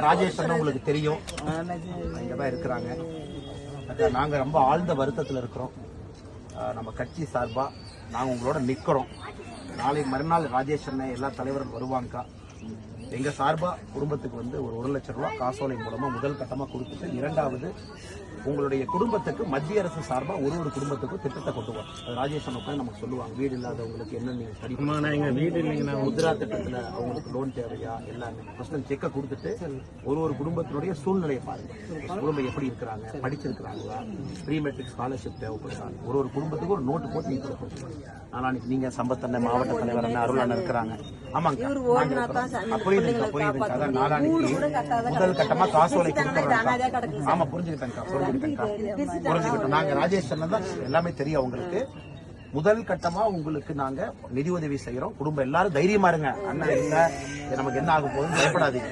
ராஜேஷ் அண்ணா உங்களுக்கு தெரியும், இங்கதான் இருக்கிறாங்க. நாங்க ரொம்ப ஆழ்ந்த வருத்தத்தில் இருக்கிறோம். நம்ம கட்சி சார்பா நாங்க உங்களோட நிக்கிறோம். நாளை மறுநாள் ராஜேஷ் அண்ணன் எல்லா தலைவரும் வருவாங்க. எங்க சார்பா குடும்பத்துக்கு வந்து ஒரு 1 லட்சம் ரூபாய் காசோலை மூலமா முதல் கட்டமா கொடுத்துட்டு, இரண்டாவது உங்களுடைய குடும்பத்துக்கு மத்திய அரசு சார்பா ஒரு குடும்பத்துக்கும் திட்டத்தை கொண்டு வரும். ராஜேஷ் அண்ணா நமக்கு சொல்லுவாங்க, வீடு இல்லாதவங்களுக்கு என்ன நீங்க படிக்கணும், வீடு இல்லைங்கன்னா முத்ரா திட்டத்துல அவங்களுக்கு லோன் தேவையா, எல்லாமே ஃபர்ஸ்ட் செக்கை கொடுத்துட்டு ஒரு குடும்பத்தினுடைய சூழ்நிலையை பாருங்க. குடும்பம் எப்படி இருக்கிறாங்க, படிச்சிருக்கிறாங்களா, ப்ரீ மெட்ரிக் ஸ்காலர்ஷிப் தேவைப்படுறாங்க, ஒரு குடும்பத்துக்கு ஒரு நோட்டு போட்டு நீங்க கொடுத்துருக்கீங்க. நாளைக்கு நீங்க சம்பத்தண்ண மாவட்ட தலைவர் அண்ணன் அருள் அண்ணன் இருக்கிறாங்க. ஆமாங்க, புரியுதுங்க. அதான் நாளானிக்கு முதல் கட்டமா காசோலை கொடுத்துறோம். ஆமா, புரிஞ்சுக்கிட்டேன். நாங்க ராஜேஷ் அண்ணன் தான் எல்லாமே தெரியும் உங்களுக்கு. முதல் கட்டமா உங்களுக்கு நாங்க நிதி உதவி செய்யறோம். குடும்பம் எல்லாரும் தைரியமா இருங்க. அண்ணன் இல்ல நமக்கு என்ன ஆகும் போதுன்னு பயப்படாதீங்க.